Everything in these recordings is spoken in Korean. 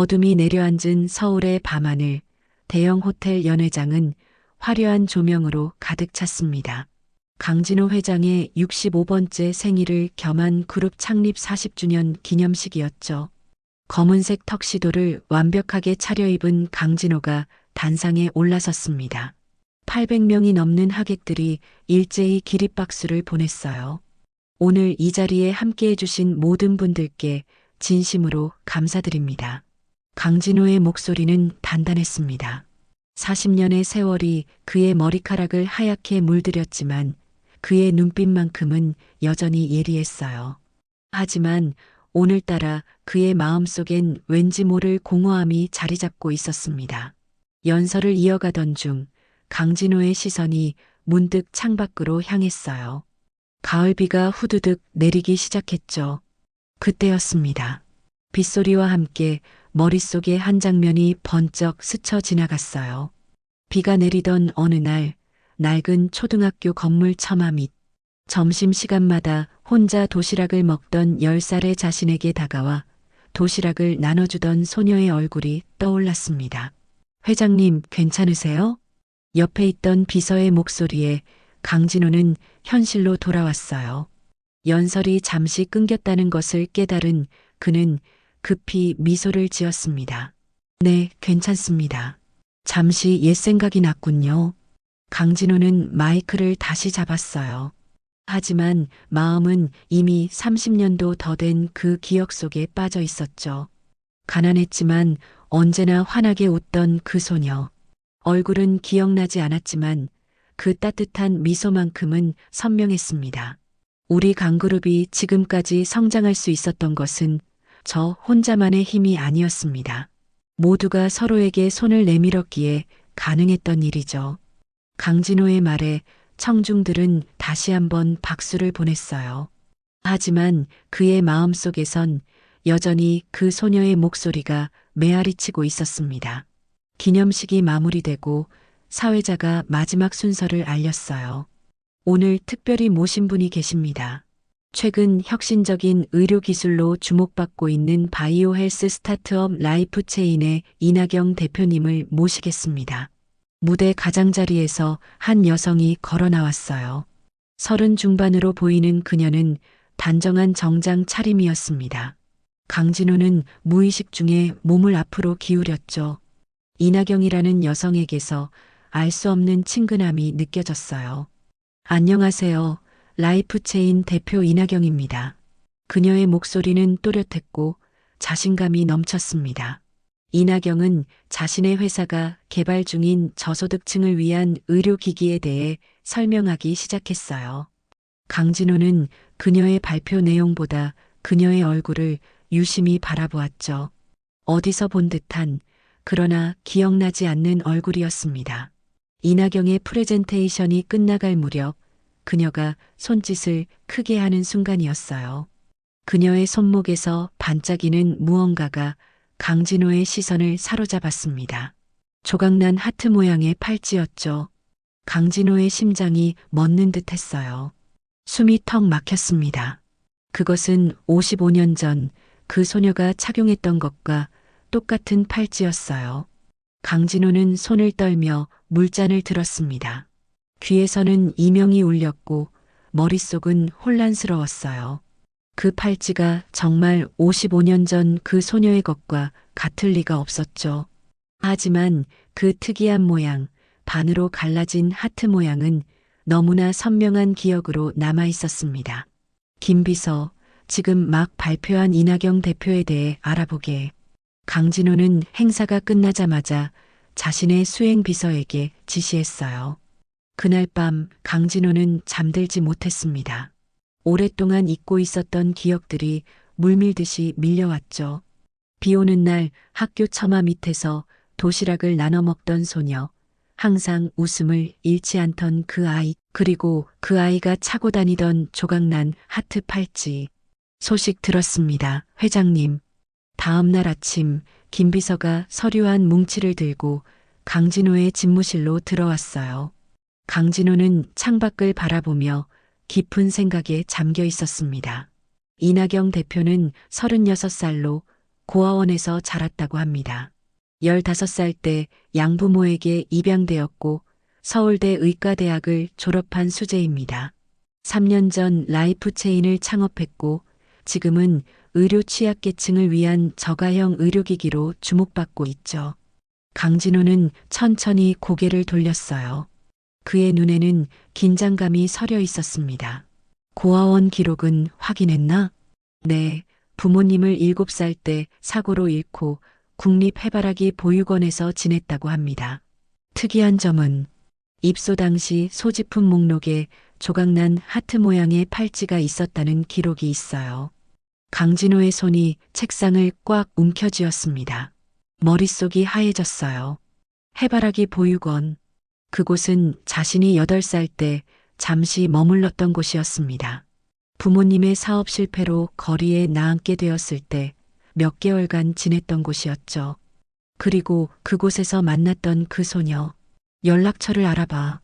어둠이 내려앉은 서울의 밤하늘, 대형 호텔 연회장은 화려한 조명으로 가득 찼습니다. 강진호 회장의 65번째 생일을 겸한 그룹 창립 40주년 기념식이었죠. 검은색 턱시도를 완벽하게 차려입은 강진호가 단상에 올라섰습니다. 800명이 넘는 하객들이 일제히 기립박수를 보냈어요. 오늘 이 자리에 함께해 주신 모든 분들께 진심으로 감사드립니다. 강진호의 목소리는 단단했습니다. 40년의 세월이 그의 머리카락을 하얗게 물들였지만 그의 눈빛만큼은 여전히 예리했어요. 하지만 오늘따라 그의 마음속엔 왠지 모를 공허함이 자리 잡고 있었습니다. 연설을 이어가던 중 강진호의 시선이 문득 창밖으로 향했어요. 가을비가 후두둑 내리기 시작했죠. 그때였습니다. 빗소리와 함께 머릿속의 한 장면이 번쩍 스쳐 지나갔어요. 비가 내리던 어느 날, 낡은 초등학교 건물 처마 밑, 점심시간마다 혼자 도시락을 먹던 10살의 자신에게 다가와 도시락을 나눠주던 소녀의 얼굴이 떠올랐습니다. 회장님, 괜찮으세요? 옆에 있던 비서의 목소리에 강진호는 현실로 돌아왔어요. 연설이 잠시 끊겼다는 것을 깨달은 그는 급히 미소를 지었습니다. 네, 괜찮습니다. 잠시 옛 생각이 났군요. 강진호는 마이크를 다시 잡았어요. 하지만 마음은 이미 30년도 더 된 그 기억 속에 빠져 있었죠. 가난했지만 언제나 환하게 웃던 그 소녀. 얼굴은 기억나지 않았지만 그 따뜻한 미소만큼은 선명했습니다. 우리 강그룹이 지금까지 성장할 수 있었던 것은 저 혼자만의 힘이 아니었습니다. 모두가 서로에게 손을 내밀었기에 가능했던 일이죠. 강진호의 말에 청중들은 다시 한번 박수를 보냈어요. 하지만 그의 마음속에선 여전히 그 소녀의 목소리가 메아리치고 있었습니다. 기념식이 마무리되고 사회자가 마지막 순서를 알렸어요. 오늘 특별히 모신 분이 계십니다. 최근 혁신적인 의료기술로 주목받고 있는 바이오 헬스 스타트업 라이프체인의 이나경 대표님을 모시겠습니다. 무대 가장자리에서 한 여성이 걸어 나왔어요. 30 중반으로 보이는 그녀는 단정한 정장 차림이었습니다. 강진호는 무의식 중에 몸을 앞으로 기울였죠. 이나경이라는 여성에게서 알 수 없는 친근함이 느껴졌어요. 안녕하세요. 라이프체인 대표 이나경입니다. 그녀의 목소리는 또렷했고 자신감이 넘쳤습니다. 이나경은 자신의 회사가 개발 중인 저소득층을 위한 의료기기에 대해 설명하기 시작했어요. 강진호는 그녀의 발표 내용보다 그녀의 얼굴을 유심히 바라보았죠. 어디서 본 듯한 그러나 기억나지 않는 얼굴이었습니다. 이나경의 프레젠테이션이 끝나갈 무렵 그녀가 손짓을 크게 하는 순간이었어요. 그녀의 손목에서 반짝이는 무언가가 강진호의 시선을 사로잡았습니다. 조각난 하트 모양의 팔찌였죠. 강진호의 심장이 멎는 듯 했어요. 숨이 턱 막혔습니다. 그것은 55년 전 그 소녀가 착용했던 것과 똑같은 팔찌였어요. 강진호는 손을 떨며 물잔을 들었습니다. 귀에서는 이명이 울렸고 머릿속은 혼란스러웠어요. 그 팔찌가 정말 55년 전 그 소녀의 것과 같을 리가 없었죠. 하지만 그 특이한 모양, 반으로 갈라진 하트 모양은 너무나 선명한 기억으로 남아 있었습니다. 김 비서, 지금 막 발표한 이나경 대표에 대해 알아보게. 강진호는 행사가 끝나자마자 자신의 수행 비서에게 지시했어요. 그날 밤 강진호는 잠들지 못했습니다. 오랫동안 잊고 있었던 기억들이 물밀듯이 밀려왔죠. 비 오는 날 학교 처마 밑에서 도시락을 나눠 먹던 소녀, 항상 웃음을 잃지 않던 그 아이, 그리고 그 아이가 차고 다니던 조각난 하트 팔찌. 소식 들었습니다, 회장님. 다음 날 아침 김 비서가 서류 한 뭉치를 들고 강진호의 집무실로 들어왔어요. 강진호는 창밖을 바라보며 깊은 생각에 잠겨 있었습니다. 이나경 대표는 36살로 고아원에서 자랐다고 합니다. 15살 때 양부모에게 입양되었고 서울대 의과대학을 졸업한 수재입니다. 3년 전 라이프체인을 창업했고 지금은 의료 취약계층을 위한 저가형 의료기기로 주목받고 있죠. 강진호는 천천히 고개를 돌렸어요. 그의 눈에는 긴장감이 서려 있었습니다. 고아원 기록은 확인했나? 네, 부모님을 7살 때 사고로 잃고 국립해바라기 보육원에서 지냈다고 합니다. 특이한 점은 입소 당시 소지품 목록에 조각난 하트 모양의 팔찌가 있었다는 기록이 있어요. 강진호의 손이 책상을 꽉 움켜쥐었습니다. 머릿속이 하얘졌어요. 해바라기 보육원. 그곳은 자신이 8살 때 잠시 머물렀던 곳이었습니다. 부모님의 사업 실패로 거리에 나앉게 되었을 때 몇 개월간 지냈던 곳이었죠. 그리고 그곳에서 만났던 그 소녀. 연락처를 알아봐.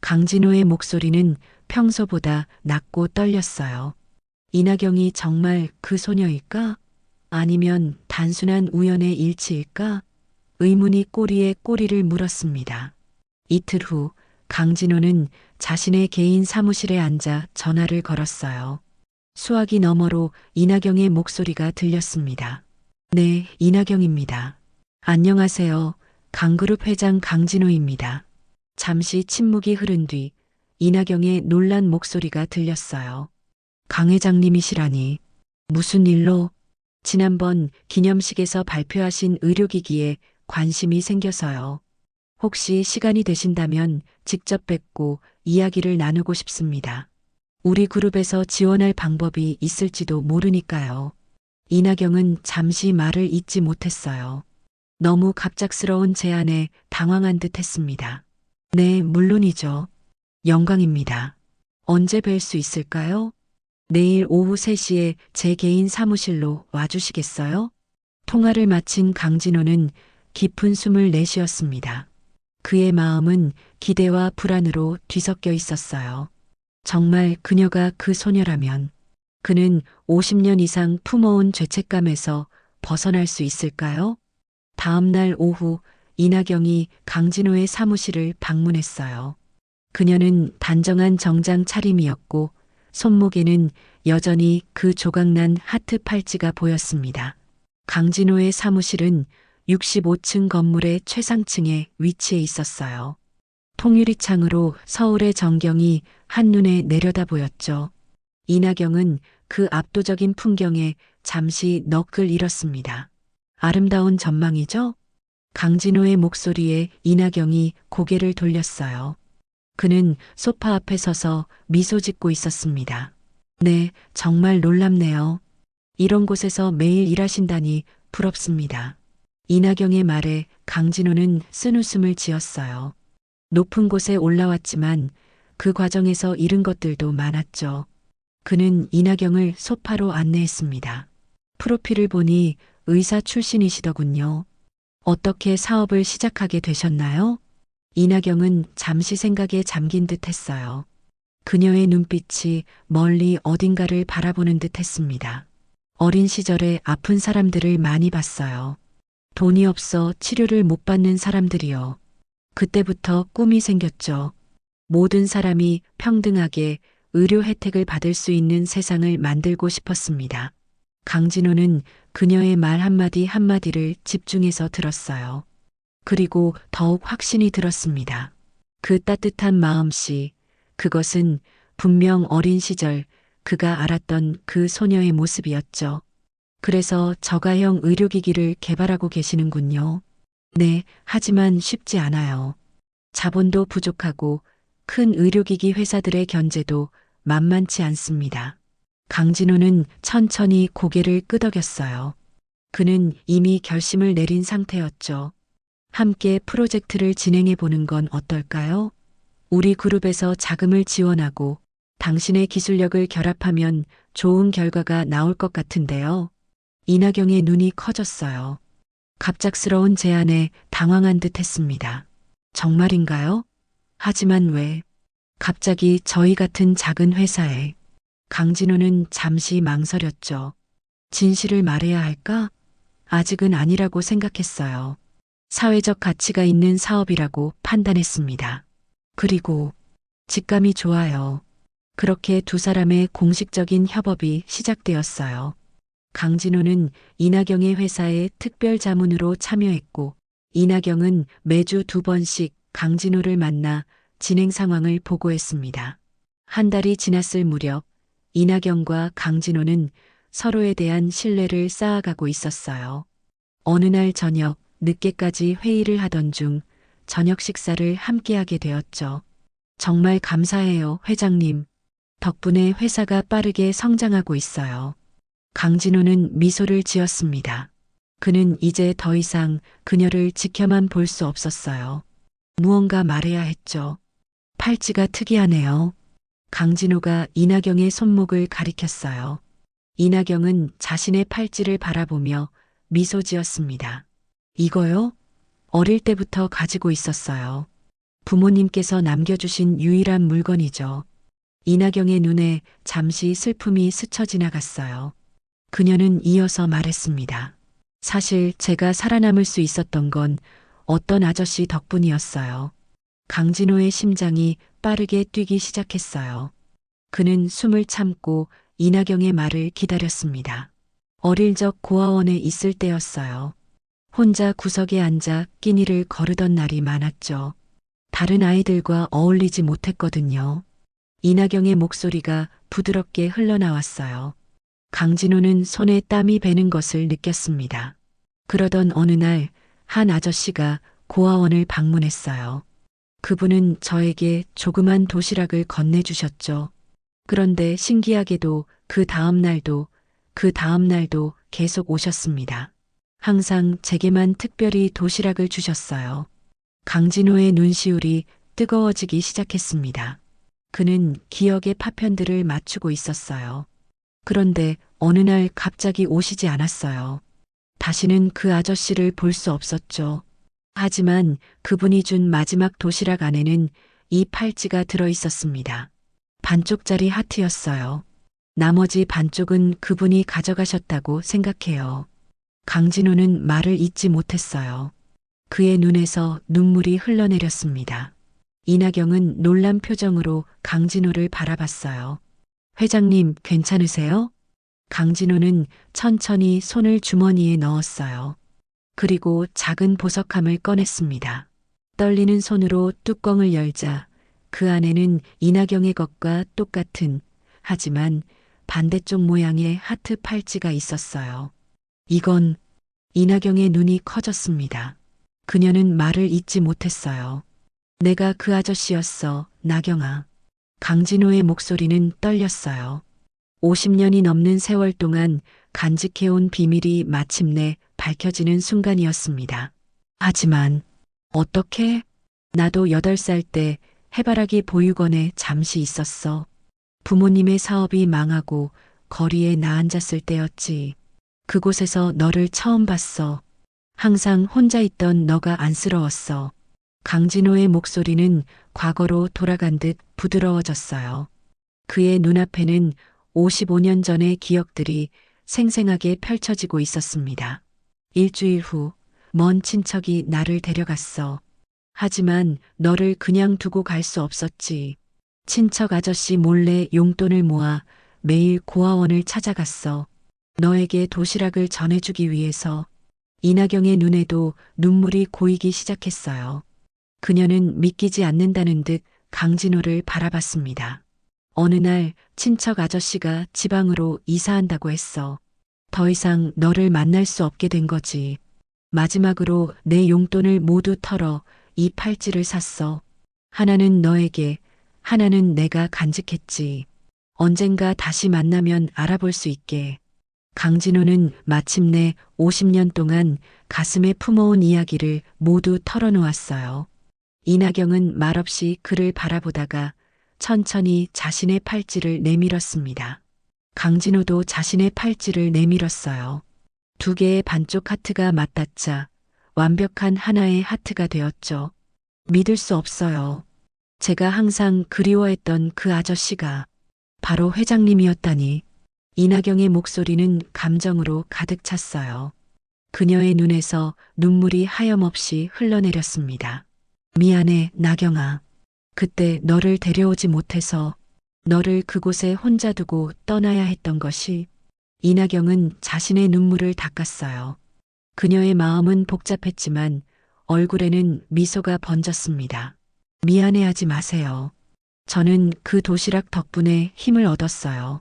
강진호의 목소리는 평소보다 낮고 떨렸어요. 이나경이 정말 그 소녀일까? 아니면 단순한 우연의 일치일까? 의문이 꼬리에 꼬리를 물었습니다. 이틀 후 강진호는 자신의 개인 사무실에 앉아 전화를 걸었어요. 수화기 너머로 이나경의 목소리가 들렸습니다. 네, 이나경입니다. 안녕하세요. 강그룹 회장 강진호입니다. 잠시 침묵이 흐른 뒤 이나경의 놀란 목소리가 들렸어요. 강 회장님이시라니. 무슨 일로? 지난번 기념식에서 발표하신 의료기기에 관심이 생겨서요. 혹시 시간이 되신다면 직접 뵙고 이야기를 나누고 싶습니다. 우리 그룹에서 지원할 방법이 있을지도 모르니까요. 이나경은 잠시 말을 잇지 못했어요. 너무 갑작스러운 제안에 당황한 듯 했습니다. 네, 물론이죠. 영광입니다. 언제 뵐 수 있을까요? 내일 오후 3시에 제 개인 사무실로 와주시겠어요? 통화를 마친 강진호는 깊은 숨을 내쉬었습니다. 그의 마음은 기대와 불안으로 뒤섞여 있었어요. 정말 그녀가 그 소녀라면 그는 50년 이상 품어온 죄책감에서 벗어날 수 있을까요? 다음 날 오후 이나경이 강진호의 사무실을 방문했어요. 그녀는 단정한 정장 차림이었고 손목에는 여전히 그 조각난 하트 팔찌가 보였습니다. 강진호의 사무실은 65층 건물의 최상층에 위치해 있었어요. 통유리창으로 서울의 전경이 한눈에 내려다 보였죠. 이나경은 그 압도적인 풍경에 잠시 넋을 잃었습니다. 아름다운 전망이죠? 강진호의 목소리에 이나경이 고개를 돌렸어요. 그는 소파 앞에 서서 미소 짓고 있었습니다. 네, 정말 놀랍네요. 이런 곳에서 매일 일하신다니 부럽습니다. 이나경의 말에 강진호는 쓴웃음을 지었어요. 높은 곳에 올라왔지만 그 과정에서 잃은 것들도 많았죠. 그는 이나경을 소파로 안내했습니다. 프로필을 보니 의사 출신이시더군요. 어떻게 사업을 시작하게 되셨나요? 이나경은 잠시 생각에 잠긴 듯 했어요. 그녀의 눈빛이 멀리 어딘가를 바라보는 듯 했습니다. 어린 시절에 아픈 사람들을 많이 봤어요. 돈이 없어 치료를 못 받는 사람들이요. 그때부터 꿈이 생겼죠. 모든 사람이 평등하게 의료 혜택을 받을 수 있는 세상을 만들고 싶었습니다. 강진호는 그녀의 말 한마디 한마디를 집중해서 들었어요. 그리고 더욱 확신이 들었습니다. 그 따뜻한 마음씨, 그것은 분명 어린 시절 그가 알았던 그 소녀의 모습이었죠. 그래서 저가형 의료기기를 개발하고 계시는군요. 네, 하지만 쉽지 않아요. 자본도 부족하고 큰 의료기기 회사들의 견제도 만만치 않습니다. 강진호는 천천히 고개를 끄덕였어요. 그는 이미 결심을 내린 상태였죠. 함께 프로젝트를 진행해 보는 건 어떨까요? 우리 그룹에서 자금을 지원하고 당신의 기술력을 결합하면 좋은 결과가 나올 것 같은데요. 이나경의 눈이 커졌어요. 갑작스러운 제안에 당황한 듯 했습니다. 정말인가요? 하지만 왜? 갑자기 저희 같은 작은 회사에. 강진호는 잠시 망설였죠. 진실을 말해야 할까? 아직은 아니라고 생각했어요. 사회적 가치가 있는 사업이라고 판단했습니다. 그리고 직감이 좋아요. 그렇게 두 사람의 공식적인 협업이 시작되었어요. 강진호는 이나경의 회사에 특별 자문으로 참여했고, 이나경은 매주 2번씩 강진호를 만나 진행 상황을 보고했습니다. 한 달이 지났을 무렵 이나경과 강진호는 서로에 대한 신뢰를 쌓아가고 있었어요. 어느 날 저녁 늦게까지 회의를 하던 중 저녁 식사를 함께하게 되었죠. 정말 감사해요, 회장님. 덕분에 회사가 빠르게 성장하고 있어요. 강진호는 미소를 지었습니다. 그는 이제 더 이상 그녀를 지켜만 볼 수 없었어요. 무언가 말해야 했죠. 팔찌가 특이하네요. 강진호가 이나경의 손목을 가리켰어요. 이나경은 자신의 팔찌를 바라보며 미소 지었습니다. 이거요? 어릴 때부터 가지고 있었어요. 부모님께서 남겨주신 유일한 물건이죠. 이나경의 눈에 잠시 슬픔이 스쳐 지나갔어요. 그녀는 이어서 말했습니다. 사실 제가 살아남을 수 있었던 건 어떤 아저씨 덕분이었어요. 강진호의 심장이 빠르게 뛰기 시작했어요. 그는 숨을 참고 이나경의 말을 기다렸습니다. 어릴 적 고아원에 있을 때였어요. 혼자 구석에 앉아 끼니를 거르던 날이 많았죠. 다른 아이들과 어울리지 못했거든요. 이나경의 목소리가 부드럽게 흘러나왔어요. 강진호는 손에 땀이 배는 것을 느꼈습니다. 그러던 어느 날 한 아저씨가 고아원을 방문했어요. 그분은 저에게 조그만 도시락을 건네주셨죠. 그런데 신기하게도 그 다음 날도 계속 오셨습니다. 항상 제게만 특별히 도시락을 주셨어요. 강진호의 눈시울이 뜨거워지기 시작했습니다. 그는 기억의 파편들을 맞추고 있었어요. 그런데 어느 날 갑자기 오시지 않았어요. 다시는 그 아저씨를 볼 수 없었죠. 하지만 그분이 준 마지막 도시락 안에는 이 팔찌가 들어 있었습니다. 반쪽짜리 하트였어요. 나머지 반쪽은 그분이 가져가셨다고 생각해요. 강진호는 말을 잇지 못했어요. 그의 눈에서 눈물이 흘러내렸습니다. 이나경은 놀란 표정으로 강진호를 바라봤어요. 회장님, 괜찮으세요? 강진호는 천천히 손을 주머니에 넣었어요. 그리고 작은 보석함을 꺼냈습니다. 떨리는 손으로 뚜껑을 열자 그 안에는 이나경의 것과 똑같은, 하지만 반대쪽 모양의 하트 팔찌가 있었어요. 이건... 이나경의 눈이 커졌습니다. 그녀는 말을 잇지 못했어요. 내가 그 아저씨였어, 나경아. 강진호의 목소리는 떨렸어요. 50년이 넘는 세월 동안 간직해온 비밀이 마침내 밝혀지는 순간이었습니다. 하지만 어떻게? 나도 8살 때 해바라기 보육원에 잠시 있었어. 부모님의 사업이 망하고 거리에 나 앉았을 때였지. 그곳에서 너를 처음 봤어. 항상 혼자 있던 너가 안쓰러웠어. 강진호의 목소리는 과거로 돌아간 듯 부드러워졌어요. 그의 눈앞에는 55년 전의 기억들이 생생하게 펼쳐지고 있었습니다. 일주일 후, 먼 친척이 나를 데려갔어. 하지만 너를 그냥 두고 갈 수 없었지. 친척 아저씨 몰래 용돈을 모아 매일 고아원을 찾아갔어. 너에게 도시락을 전해주기 위해서. 이나경의 눈에도 눈물이 고이기 시작했어요. 그녀는 믿기지 않는다는 듯 강진호를 바라봤습니다. 어느 날 친척 아저씨가 지방으로 이사한다고 했어. 더 이상 너를 만날 수 없게 된 거지. 마지막으로 내 용돈을 모두 털어 이 팔찌를 샀어. 하나는 너에게, 하나는 내가 간직했지. 언젠가 다시 만나면 알아볼 수 있게. 강진호는 마침내 50년 동안 가슴에 품어온 이야기를 모두 털어놓았어요. 이나경은 말없이 그를 바라보다가 천천히 자신의 팔찌를 내밀었습니다. 강진호도 자신의 팔찌를 내밀었어요. 2개의 반쪽 하트가 맞닿자 완벽한 하나의 하트가 되었죠. 믿을 수 없어요. 제가 항상 그리워했던 그 아저씨가 바로 회장님이었다니. 이나경의 목소리는 감정으로 가득 찼어요. 그녀의 눈에서 눈물이 하염없이 흘러내렸습니다. 미안해, 나경아. 그때 너를 데려오지 못해서 너를 그곳에 혼자 두고 떠나야 했던 것이. 이나경은 자신의 눈물을 닦았어요. 그녀의 마음은 복잡했지만 얼굴에는 미소가 번졌습니다. 미안해하지 마세요. 저는 그 도시락 덕분에 힘을 얻었어요.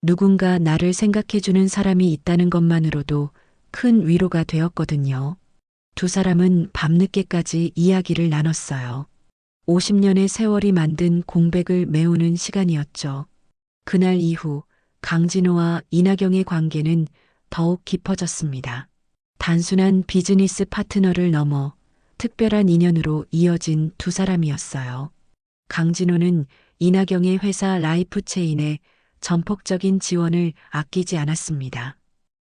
누군가 나를 생각해주는 사람이 있다는 것만으로도 큰 위로가 되었거든요. 두 사람은 밤늦게까지 이야기를 나눴어요. 50년의 세월이 만든 공백을 메우는 시간이었죠. 그날 이후 강진호와 이나경의 관계는 더욱 깊어졌습니다. 단순한 비즈니스 파트너를 넘어 특별한 인연으로 이어진 두 사람이었어요. 강진호는 이나경의 회사 라이프체인에 전폭적인 지원을 아끼지 않았습니다.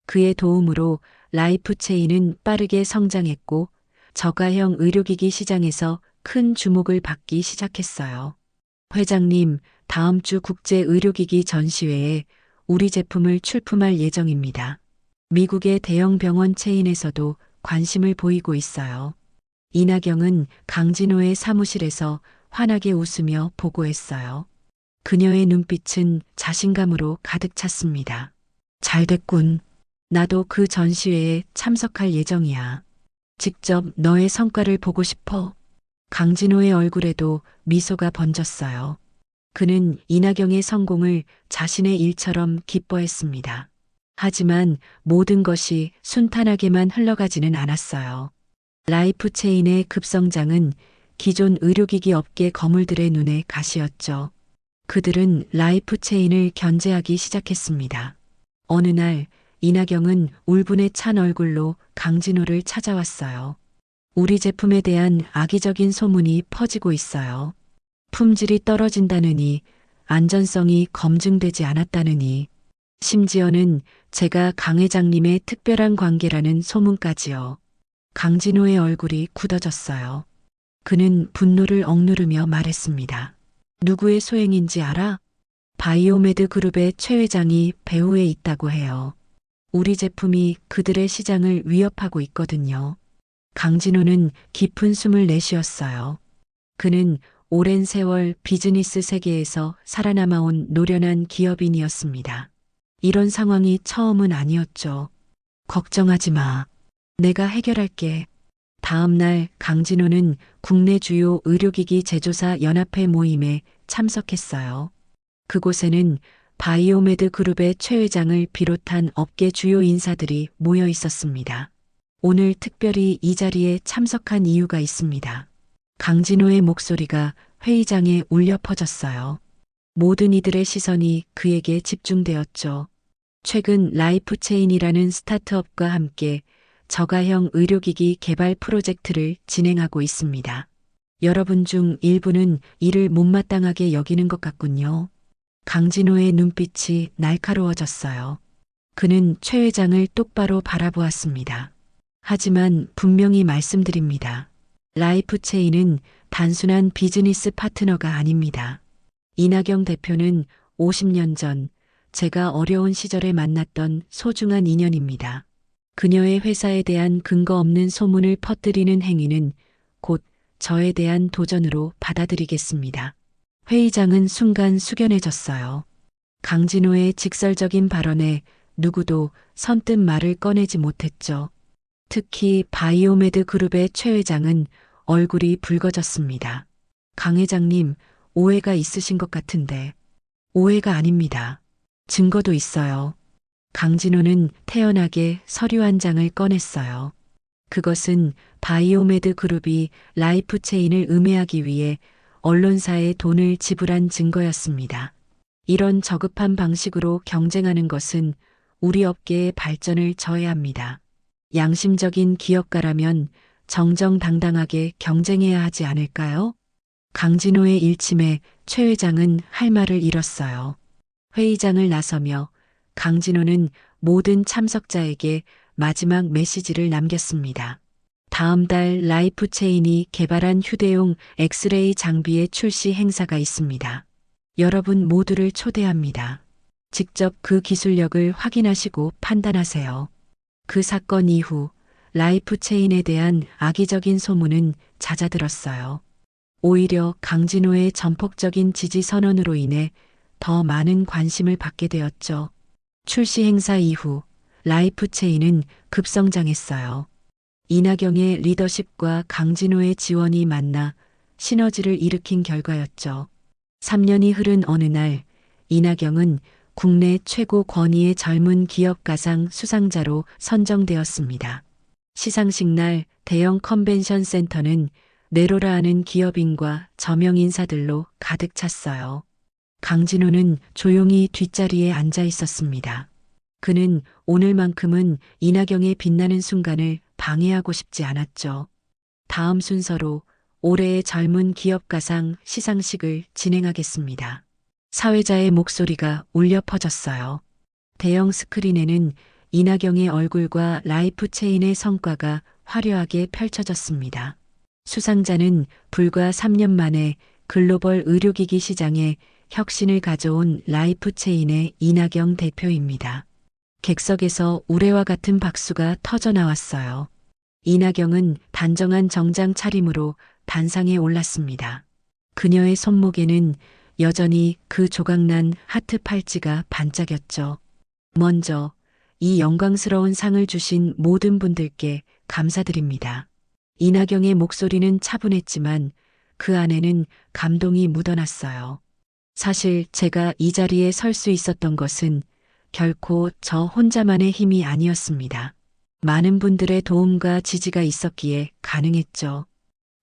그의 도움으로 라이프체인은 빠르게 성장했고 저가형 의료기기 시장에서 큰 주목을 받기 시작했어요. 회장님, 다음 주 국제 의료기기 전시회에 우리 제품을 출품할 예정입니다. 미국의 대형 병원 체인에서도 관심을 보이고 있어요. 이나경은 강진호의 사무실에서 환하게 웃으며 보고했어요. 그녀의 눈빛은 자신감으로 가득 찼습니다. 잘 됐군. 나도 그 전시회에 참석할 예정이야. 직접 너의 성과를 보고 싶어. 강진호의 얼굴에도 미소가 번졌어요. 그는 이나경의 성공을 자신의 일처럼 기뻐했습니다. 하지만 모든 것이 순탄하게만 흘러가지는 않았어요. 라이프체인의 급성장은 기존 의료기기 업계 거물들의 눈에 가시였죠. 그들은 라이프체인을 견제하기 시작했습니다. 어느 날 이나경은 울분에 찬 얼굴로 강진호를 찾아왔어요. 우리 제품에 대한 악의적인 소문이 퍼지고 있어요. 품질이 떨어진다느니, 안전성이 검증되지 않았다느니, 심지어는 제가 강 회장님의 특별한 관계라는 소문까지요. 강진호의 얼굴이 굳어졌어요. 그는 분노를 억누르며 말했습니다. 누구의 소행인지 알아? 바이오메드 그룹의 최 회장이 배후에 있다고 해요. 우리 제품이 그들의 시장을 위협하고 있거든요. 강진호는 깊은 숨을 내쉬었어요. 그는 오랜 세월 비즈니스 세계에서 살아남아온 노련한 기업인이었습니다. 이런 상황이 처음은 아니었죠. 걱정하지 마. 내가 해결할게. 다음 날 강진호는 국내 주요 의료기기 제조사 연합회 모임에 참석했어요. 그곳에는 바이오메드 그룹의 최 회장을 비롯한 업계 주요 인사들이 모여 있었습니다. 오늘 특별히 이 자리에 참석한 이유가 있습니다. 강진호의 목소리가 회의장에 울려 퍼졌어요. 모든 이들의 시선이 그에게 집중되었죠. 최근 라이프체인이라는 스타트업과 함께 저가형 의료기기 개발 프로젝트를 진행하고 있습니다. 여러분 중 일부는 이를 못마땅하게 여기는 것 같군요. 강진호의 눈빛이 날카로워졌어요. 그는 최 회장을 똑바로 바라보았습니다. 하지만 분명히 말씀드립니다. 라이프체인은 단순한 비즈니스 파트너가 아닙니다. 이나경 대표는 50년 전 제가 어려운 시절에 만났던 소중한 인연입니다. 그녀의 회사에 대한 근거 없는 소문을 퍼뜨리는 행위는 곧 저에 대한 도전으로 받아들이겠습니다. 회의장은 순간 숙연해졌어요. 강진호의 직설적인 발언에 누구도 선뜻 말을 꺼내지 못했죠. 특히 바이오메드 그룹의 최 회장은 얼굴이 붉어졌습니다. 강 회장님, 오해가 있으신 것 같은데. 오해가 아닙니다. 증거도 있어요. 강진호는 태연하게 서류 한 장을 꺼냈어요. 그것은 바이오메드 그룹이 라이프체인을 음해하기 위해 언론사에 돈을 지불한 증거였습니다. 이런 저급한 방식으로 경쟁하는 것은 우리 업계의 발전을 저해합니다. 양심적인 기업가라면 정정당당하게 경쟁해야 하지 않을까요? 강진호의 일침에 최 회장은 할 말을 잃었어요. 회의장을 나서며 강진호는 모든 참석자에게 마지막 메시지를 남겼습니다. 다음 달 라이프체인이 개발한 휴대용 엑스레이 장비의 출시 행사가 있습니다. 여러분 모두를 초대합니다. 직접 그 기술력을 확인하시고 판단하세요. 그 사건 이후 라이프 체인에 대한 악의적인 소문은 잦아들었어요. 오히려 강진호의 전폭적인 지지 선언으로 인해 더 많은 관심을 받게 되었죠. 출시 행사 이후 라이프 체인은 급성장했어요. 이낙영의 리더십과 강진호의 지원이 만나 시너지를 일으킨 결과였죠. 3년이 흐른 어느 날 이낙영은 국내 최고 권위의 젊은 기업 가상 수상자로 선정되었습니다. 시상식 날 대형 컨벤션 센터는 네로라 하는 기업인과 저명 인사들로 가득 찼어요. 강진호는 조용히 뒷자리에 앉아 있었습니다. 그는 오늘만큼은 이낙영의 빛나는 순간을 방해하고 싶지 않았죠. 다음 순서로 올해의 젊은 기업 가상 시상식을 진행하겠습니다. 사회자의 목소리가 울려 퍼졌어요. 대형 스크린에는 이낙영의 얼굴과 라이프 체인의 성과가 화려하게 펼쳐졌습니다. 수상자는 불과 3년 만에 글로벌 의료기기 시장에 혁신을 가져온 라이프 체인의 이낙영 대표입니다. 객석에서 우레와 같은 박수가 터져 나왔어요. 이낙영은 단정한 정장 차림으로 단상에 올랐습니다. 그녀의 손목에는 여전히 그 조각난 하트 팔찌가 반짝였죠. 먼저 이 영광스러운 상을 주신 모든 분들께 감사드립니다. 이낙영의 목소리는 차분했지만 그 안에는 감동이 묻어났어요. 사실 제가 이 자리에 설 수 있었던 것은 결코 저 혼자만의 힘이 아니었습니다. 많은 분들의 도움과 지지가 있었기에 가능했죠.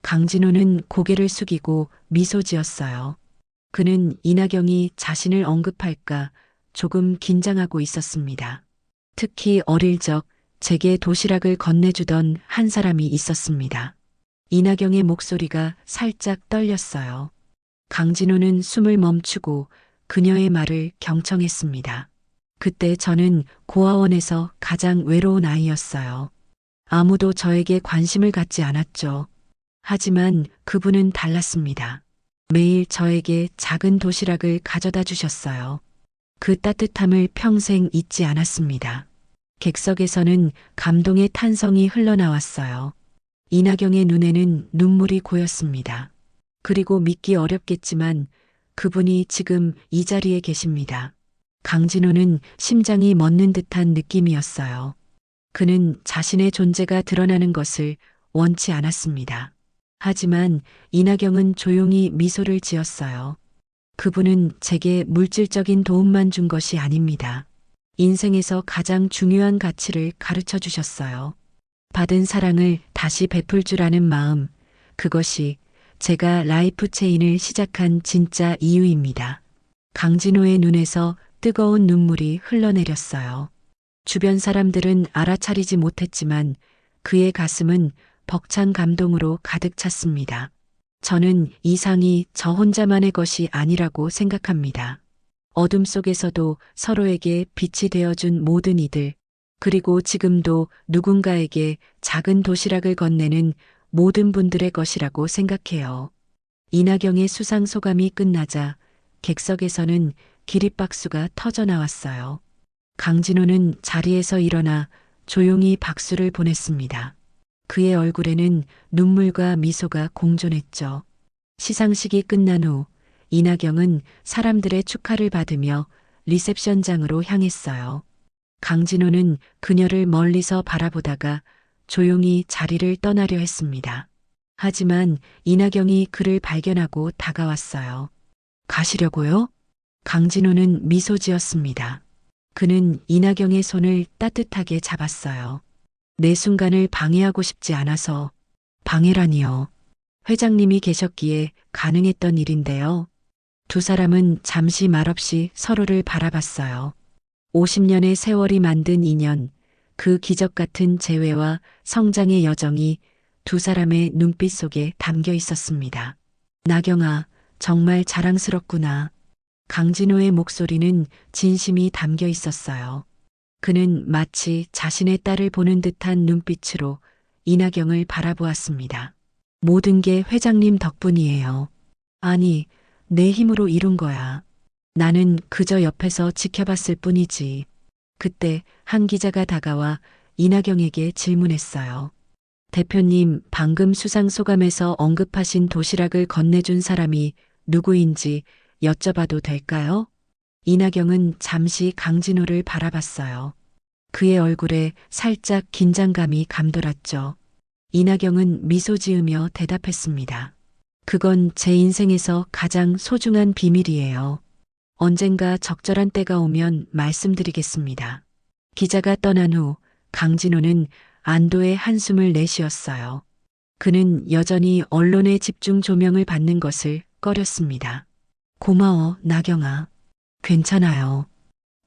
강진호는 고개를 숙이고 미소 지었어요. 그는 이낙영이 자신을 언급할까 조금 긴장하고 있었습니다. 특히 어릴 적 제게 도시락을 건네주던 한 사람이 있었습니다. 이낙영의 목소리가 살짝 떨렸어요. 강진호는 숨을 멈추고 그녀의 말을 경청했습니다. 그때 저는 고아원에서 가장 외로운 아이였어요. 아무도 저에게 관심을 갖지 않았죠. 하지만 그분은 달랐습니다. 매일 저에게 작은 도시락을 가져다 주셨어요. 그 따뜻함을 평생 잊지 않았습니다. 객석에서는 감동의 탄성이 흘러나왔어요. 이낙영의 눈에는 눈물이 고였습니다. 그리고 믿기 어렵겠지만 그분이 지금 이 자리에 계십니다. 강진호는 심장이 멎는 듯한 느낌이었어요. 그는 자신의 존재가 드러나는 것을 원치 않았습니다. 하지만 이낙영은 조용히 미소를 지었어요. 그분은 제게 물질적인 도움만 준 것이 아닙니다. 인생에서 가장 중요한 가치를 가르쳐 주셨어요. 받은 사랑을 다시 베풀 줄 아는 마음, 그것이 제가 라이프 체인을 시작한 진짜 이유입니다. 강진호의 눈에서 뜨거운 눈물이 흘러내렸어요. 주변 사람들은 알아차리지 못했지만 그의 가슴은 벅찬 감동으로 가득 찼습니다. 저는 이 상이 저 혼자만의 것이 아니라고 생각합니다. 어둠 속에서도 서로에게 빛이 되어준 모든 이들, 그리고 지금도 누군가에게 작은 도시락을 건네는 모든 분들의 것이라고 생각해요. 이낙영의 수상 소감이 끝나자 객석에서는 기립박수가 터져 나왔어요. 강진호는 자리에서 일어나 조용히 박수를 보냈습니다. 그의 얼굴에는 눈물과 미소가 공존했죠. 시상식이 끝난 후 이낙영은 사람들의 축하를 받으며 리셉션장으로 향했어요. 강진호는 그녀를 멀리서 바라보다가 조용히 자리를 떠나려 했습니다. 하지만 이낙영이 그를 발견하고 다가왔어요. 가시려고요? 강진호는 미소 지었습니다. 그는 이낙영의 손을 따뜻하게 잡았어요. 내 순간을 방해하고 싶지 않아서. 방해라니요. 회장님이 계셨기에 가능했던 일인데요. 두 사람은 잠시 말없이 서로를 바라봤어요. 50년의 세월이 만든 인연, 그 기적 같은 재회와 성장의 여정이 두 사람의 눈빛 속에 담겨 있었습니다. 나경아, 정말 자랑스럽구나. 강진호의 목소리는 진심이 담겨 있었어요. 그는 마치 자신의 딸을 보는 듯한 눈빛으로 이낙영을 바라보았습니다. 모든 게 회장님 덕분이에요. 아니, 내 힘으로 이룬 거야. 나는 그저 옆에서 지켜봤을 뿐이지. 그때 한 기자가 다가와 이나경에게 질문했어요. 대표님, 방금 수상 소감에서 언급하신 도시락을 건네준 사람이 누구인지 여쭤봐도 될까요? 이나경은 잠시 강진호를 바라봤어요. 그의 얼굴에 살짝 긴장감이 감돌았죠. 이나경은 미소 지으며 대답했습니다. 그건 제 인생에서 가장 소중한 비밀이에요. 언젠가 적절한 때가 오면 말씀드리겠습니다. 기자가 떠난 후 강진호는 안도의 한숨을 내쉬었어요. 그는 여전히 언론의 집중 조명을 받는 것을 꺼렸습니다. 고마워, 나경아. 괜찮아요.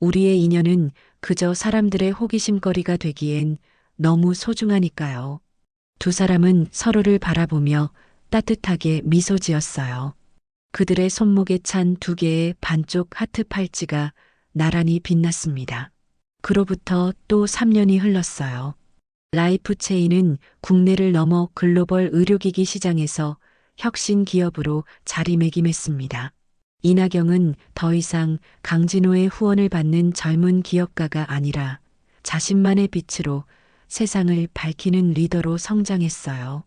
우리의 인연은 그저 사람들의 호기심거리가 되기엔 너무 소중하니까요. 두 사람은 서로를 바라보며 따뜻하게 미소 지었어요. 그들의 손목에 찬 두 개의 반쪽 하트 팔찌가 나란히 빛났습니다. 그로부터 또 3년이 흘렀어요. 라이프체인은 국내를 넘어 글로벌 의료기기 시장에서 혁신 기업으로 자리매김했습니다. 이나경은 더 이상 강진호의 후원을 받는 젊은 기업가가 아니라 자신만의 빛으로 세상을 밝히는 리더로 성장했어요.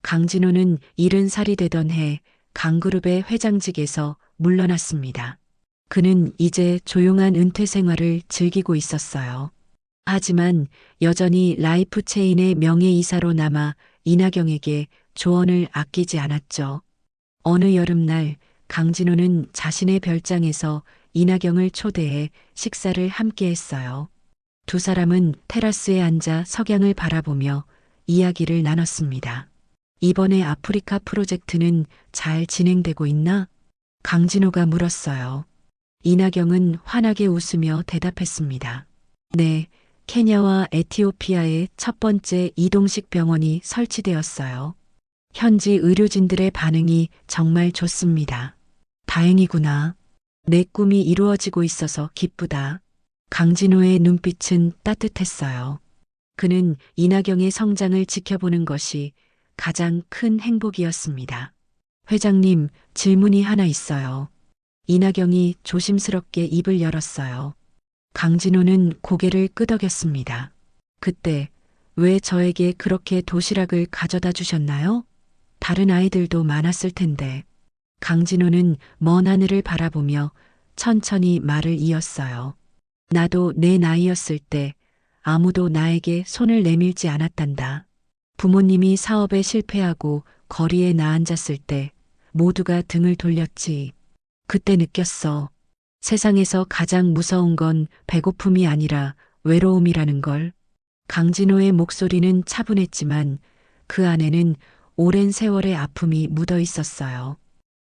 강진호는 70살이 되던 해 강그룹의 회장직에서 물러났습니다. 그는 이제 조용한 은퇴 생활을 즐기고 있었어요. 하지만 여전히 라이프체인의 명예이사로 남아 이나경에게 조언을 아끼지 않았죠. 어느 여름날 강진호는 자신의 별장에서 이나경을 초대해 식사를 함께 했어요. 두 사람은 테라스에 앉아 석양을 바라보며 이야기를 나눴습니다. 이번에 아프리카 프로젝트는 잘 진행되고 있나? 강진호가 물었어요. 이나경은 환하게 웃으며 대답했습니다. 네, 케냐와 에티오피아의 첫 번째 이동식 병원이 설치되었어요. 현지 의료진들의 반응이 정말 좋습니다. 다행이구나. 내 꿈이 이루어지고 있어서 기쁘다. 강진호의 눈빛은 따뜻했어요. 그는 이나경의 성장을 지켜보는 것이 가장 큰 행복이었습니다. 회장님, 질문이 하나 있어요. 이나경이 조심스럽게 입을 열었어요. 강진호는 고개를 끄덕였습니다. 그때 왜 저에게 그렇게 도시락을 가져다 주셨나요? 다른 아이들도 많았을 텐데. 강진호는 먼 하늘을 바라보며 천천히 말을 이었어요. 나도 내 나이였을 때 아무도 나에게 손을 내밀지 않았단다. 부모님이 사업에 실패하고 거리에 나앉았을 때 모두가 등을 돌렸지. 그때 느꼈어. 세상에서 가장 무서운 건 배고픔이 아니라 외로움이라는 걸. 강진호의 목소리는 차분했지만 그 안에는 오랜 세월의 아픔이 묻어 있었어요.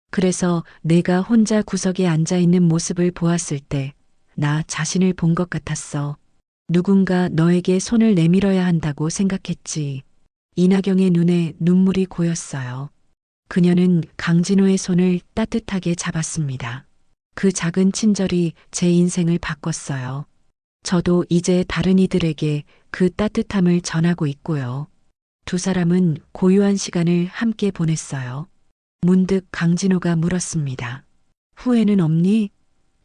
그래서 내가 혼자 구석에 앉아 있는 모습을 보았을 때 나 자신을 본 것 같았어. 누군가 너에게 손을 내밀어야 한다고 생각했지. 이나경의 눈에 눈물이 고였어요. 그녀는 강진호의 손을 따뜻하게 잡았습니다. 그 작은 친절이 제 인생을 바꿨어요. 저도 이제 다른 이들에게 그 따뜻함을 전하고 있고요. 두 사람은 고요한 시간을 함께 보냈어요. 문득 강진호가 물었습니다. 후회는 없니?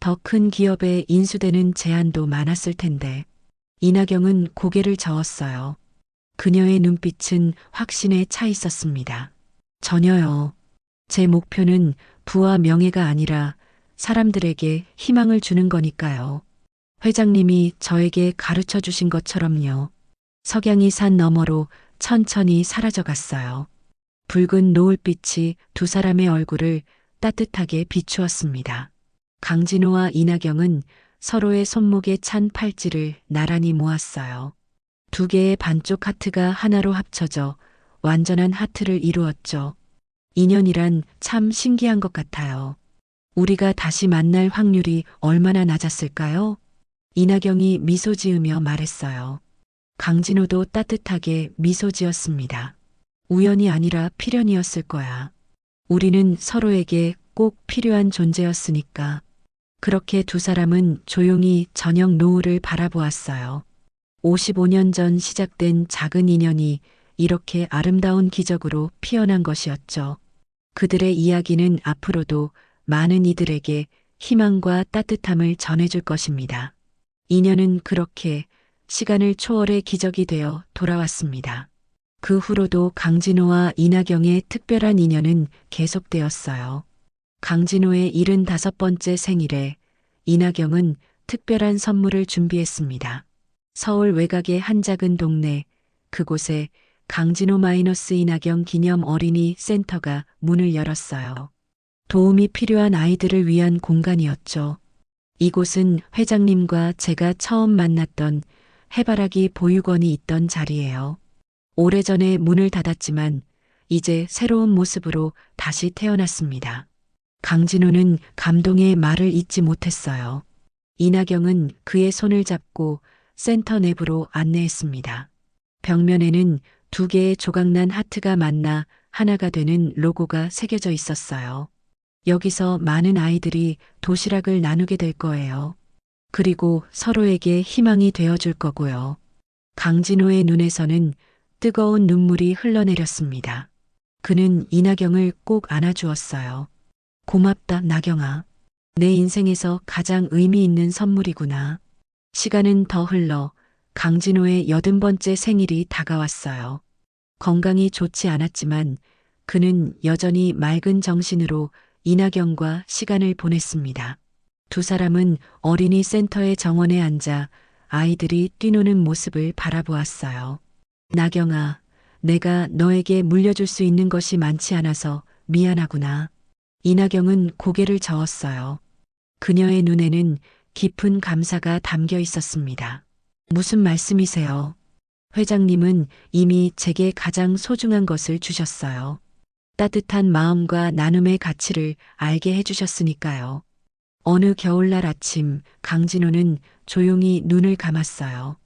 더 큰 기업에 인수되는 제안도 많았을 텐데. 이나경은 고개를 저었어요. 그녀의 눈빛은 확신에 차 있었습니다. 전혀요. 제 목표는 부와 명예가 아니라 사람들에게 희망을 주는 거니까요. 회장님이 저에게 가르쳐 주신 것처럼요. 석양이 산 너머로 천천히 사라져 갔어요. 붉은 노을빛이 두 사람의 얼굴을 따뜻하게 비추었습니다. 강진호와 이나경은 서로의 손목에 찬 팔찌를 나란히 모았어요. 두 개의 반쪽 하트가 하나로 합쳐져 완전한 하트를 이루었죠. 인연이란 참 신기한 것 같아요. 우리가 다시 만날 확률이 얼마나 낮았을까요? 이나경이 미소 지으며 말했어요. 강진호도 따뜻하게 미소 지었습니다. 우연이 아니라 필연이었을 거야. 우리는 서로에게 꼭 필요한 존재였으니까. 그렇게 두 사람은 조용히 저녁 노을을 바라보았어요. 55년 전 시작된 작은 인연이 이렇게 아름다운 기적으로 피어난 것이었죠. 그들의 이야기는 앞으로도 많은 이들에게 희망과 따뜻함을 전해줄 것입니다. 인연은 그렇게 시간을 초월해 기적이 되어 돌아왔습니다. 그 후로도 강진호와 이나경의 특별한 인연은 계속되었어요. 강진호의 75번째 생일에 이나경은 특별한 선물을 준비했습니다. 서울 외곽의 한 작은 동네, 그곳에 강진호 마이너스 이나경 기념 어린이 센터가 문을 열었어요. 도움이 필요한 아이들을 위한 공간이었죠. 이곳은 회장님과 제가 처음 만났던 해바라기 보육원이 있던 자리예요. 오래전에 문을 닫았지만 이제 새로운 모습으로 다시 태어났습니다. 강진호는 감동의 말을 잇지 못했어요. 이나경은 그의 손을 잡고 센터 내부로 안내했습니다. 벽면에는 두 개의 조각난 하트가 만나 하나가 되는 로고가 새겨져 있었어요. 여기서 많은 아이들이 도시락을 나누게 될 거예요. 그리고 서로에게 희망이 되어줄 거고요. 강진호의 눈에서는 뜨거운 눈물이 흘러내렸습니다. 그는 이나경을 꼭 안아주었어요. 고맙다, 나경아. 내 인생에서 가장 의미 있는 선물이구나. 시간은 더 흘러 강진호의 80번째 생일이 다가왔어요. 건강이 좋지 않았지만 그는 여전히 맑은 정신으로 이나경과 시간을 보냈습니다. 두 사람은 어린이 센터의 정원에 앉아 아이들이 뛰노는 모습을 바라보았어요. 나경아, 내가 너에게 물려줄 수 있는 것이 많지 않아서 미안하구나. 이나경은 고개를 저었어요. 그녀의 눈에는 깊은 감사가 담겨 있었습니다. 무슨 말씀이세요? 회장님은 이미 제게 가장 소중한 것을 주셨어요. 따뜻한 마음과 나눔의 가치를 알게 해주셨으니까요. 어느 겨울날 아침 강진호는 조용히 눈을 감았어요.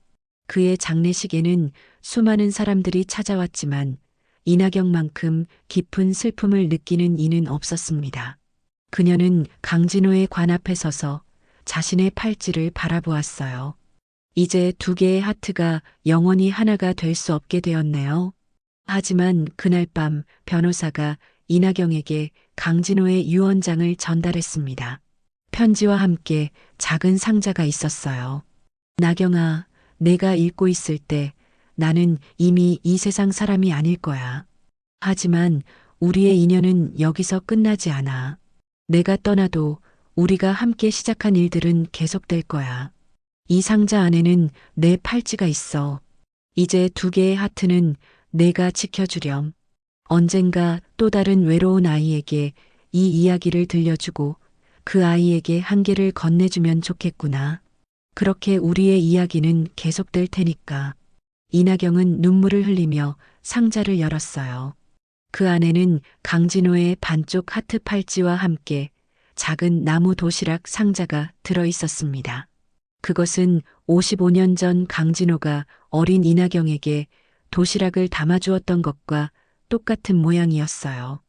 그의 장례식에는 수많은 사람들이 찾아왔지만 이나경만큼 깊은 슬픔을 느끼는 이는 없었습니다. 그녀는 강진호의 관 앞에 서서 자신의 팔찌를 바라보았어요. 이제 두 개의 하트가 영원히 하나가 될 수 없게 되었네요. 하지만 그날 밤 변호사가 이나경에게 강진호의 유언장을 전달했습니다. 편지와 함께 작은 상자가 있었어요. 나경아, 내가 읽고 있을 때 나는 이미 이 세상 사람이 아닐 거야. 하지만 우리의 인연은 여기서 끝나지 않아. 내가 떠나도 우리가 함께 시작한 일들은 계속될 거야. 이 상자 안에는 내 팔찌가 있어. 이제 두 개의 하트는 내가 지켜주렴. 언젠가 또 다른 외로운 아이에게 이 이야기를 들려주고 그 아이에게 한계를 건네주면 좋겠구나. 그렇게 우리의 이야기는 계속될 테니까. 이나경은 눈물을 흘리며 상자를 열었어요. 그 안에는 강진호의 반쪽 하트 팔찌와 함께 작은 나무 도시락 상자가 들어 있었습니다. 그것은 55년 전 강진호가 어린 이나경에게 도시락을 담아주었던 것과 똑같은 모양이었어요.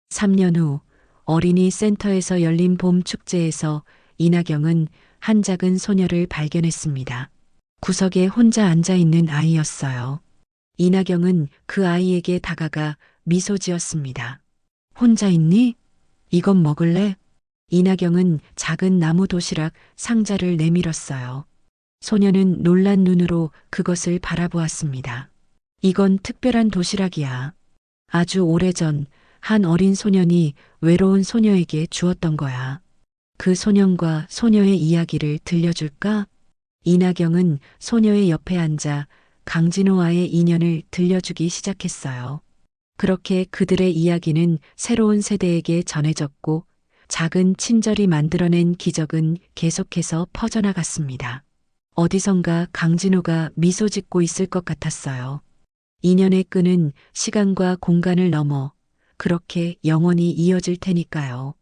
3년 후 어린이 센터에서 열린 봄 축제에서 이나경은 한 작은 소녀를 발견했습니다. 구석에 혼자 앉아 있는 아이였어요. 이나경은 그 아이에게 다가가 미소 지었습니다. 혼자 있니? 이건 먹을래? 이나경은 작은 나무 도시락 상자를 내밀었어요. 소녀는 놀란 눈으로 그것을 바라보았습니다. 이건 특별한 도시락이야. 아주 오래전 한 어린 소년이 외로운 소녀에게 주었던 거야. 그 소년과 소녀의 이야기를 들려줄까? 이나경은 소녀의 옆에 앉아 강진호와의 인연을 들려주기 시작했어요. 그렇게 그들의 이야기는 새로운 세대에게 전해졌고 작은 친절이 만들어낸 기적은 계속해서 퍼져나갔습니다. 어디선가 강진호가 미소 짓고 있을 것 같았어요. 인연의 끈은 시간과 공간을 넘어 그렇게 영원히 이어질 테니까요.